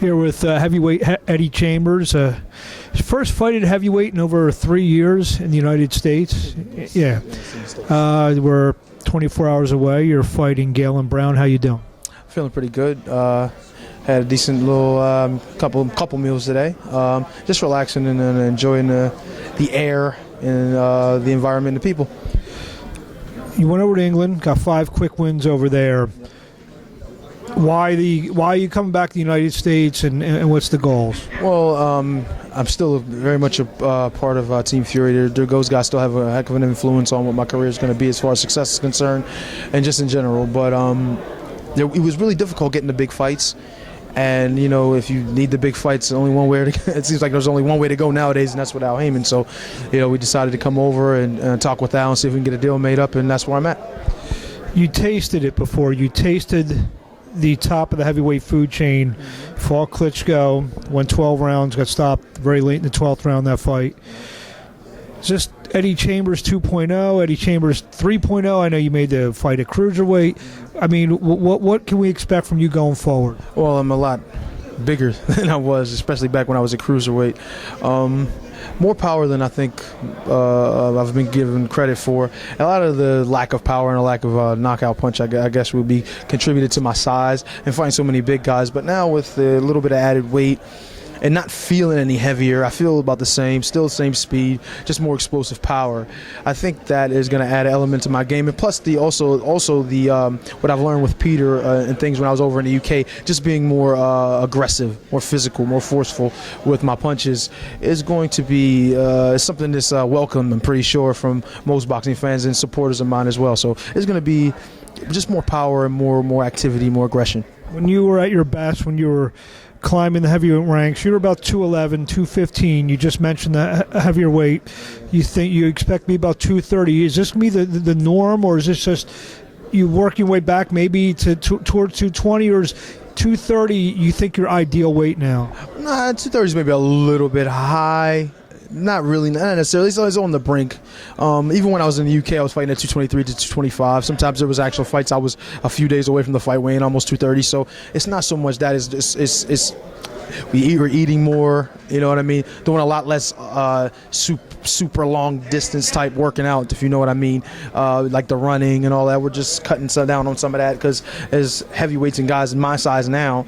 Here with heavyweight Eddie Chambers. His first fight at heavyweight in over 3 years in the United States. Yeah. We're 24 hours away. You're fighting Galen Brown. How you doing? Feeling pretty good. Had a decent little couple meals today. Just relaxing and enjoying the air and the environment and the people. You went over to England, got 5 quick wins over there. Why are you coming back to the United States, and what's the goals? Well, I'm still very much a part of Team Fury. Those guys still have a heck of an influence on what my career is going to be as far as success is concerned, and just in general. But it was really difficult getting the big fights. And, you know, if you need the big fights, only one way it seems like there's only one way to go nowadays, and that's with Al Heyman. So, you know, we decided to come over and talk with Al and see if we can get a deal made up, and that's where I'm at. You tasted it before. You tasted the top of the heavyweight food chain. Fought Klitschko, went 12 rounds, got stopped very late in the 12th round that fight. Just Eddie Chambers 2.0, Eddie Chambers 3.0. I know you made the fight at cruiserweight. I mean, what can we expect from you going forward? Well, I'm a lot bigger than I was, especially back when I was at cruiserweight. More power than I think I've been given credit for. A lot of the lack of power and a lack of knockout punch, I guess, will be contributed to my size and fighting so many big guys. But now with a little bit of added weight and not feeling any heavier, I feel about the same, still the same speed, just more explosive power. I think that is going to add an element to my game, and plus also the what I've learned with Peter and things when I was over in the UK, just being more aggressive, more physical, more forceful with my punches is going to be something that's welcome, I'm pretty sure, from most boxing fans and supporters of mine as well. So it's going to be just more power and more activity, more aggression. When you were at your best, when you were climbing the heavyweight ranks, you were about 211, 215. You just mentioned that heavier weight. You expect me about 230. Is this going to be the norm, or is this just you work your way back maybe towards 220, or is 230 you think your ideal weight now? Nah, 230 is maybe a little bit high. Not really, not necessarily. It's always on the brink. Even when I was in the UK, I was fighting at 223 to 225. Sometimes there was actual fights I was a few days away from the fight weighing almost 230. So it's not so much that. It's we're eating more. You know what I mean? Doing a lot less super long distance type working out, if you know what I mean. Like the running and all that. We're just cutting down on some of that because as heavyweights and guys in my size now,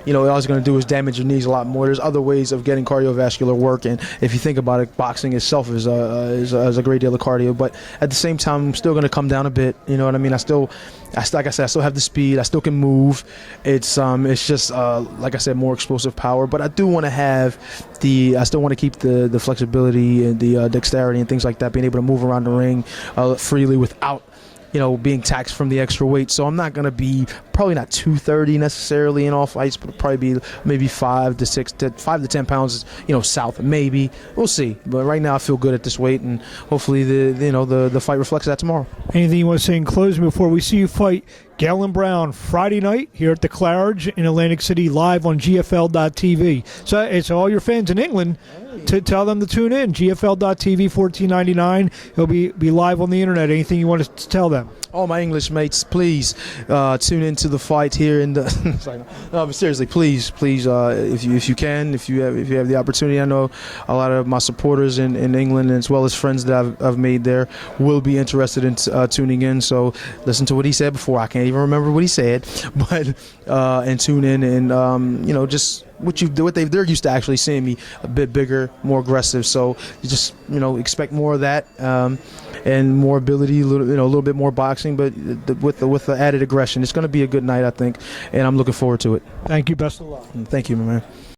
you know, all it's going to do is damage your knees a lot more. There's other ways of getting cardiovascular work, and if you think about it, boxing itself is a great deal of cardio. But at the same time, I'm still going to come down a bit. You know what I mean? Like I said, I still have the speed. I still can move. It's just like I said, more explosive power. But I do want to have I still want to keep the flexibility and the dexterity and things like that, being able to move around the ring freely without, you know, being taxed from the extra weight. So I'm not going to be probably not 230 necessarily in all fights, but it'll probably be maybe 5 to 10 pounds, you know, south. Maybe we'll see. But right now I feel good at this weight, and hopefully the fight reflects that tomorrow. Anything you want to say in closing before we see you fight Galen Brown Friday night here at the Claridge in Atlantic City, live on GFL.TV? So it's all your fans in England to tell them to tune in. GFL.TV, $14.99. It'll be live on the internet. Anything you want to tell them? All my English mates, please tune into the fight here in the. No, but seriously, please, if you can, if you have the opportunity. I know a lot of my supporters in England, as well as friends that I've made there, will be interested in tuning in. So listen to what he said before. I can't even remember what he said, but and tune in and you know, just they're used to actually seeing me a bit bigger, more aggressive. So you just, you know, expect more of that and more ability, a little bit more boxing, but with the added aggression. It's going to be a good night, I think, and I'm looking forward to it. Thank you. Best of luck. Thank you, my man.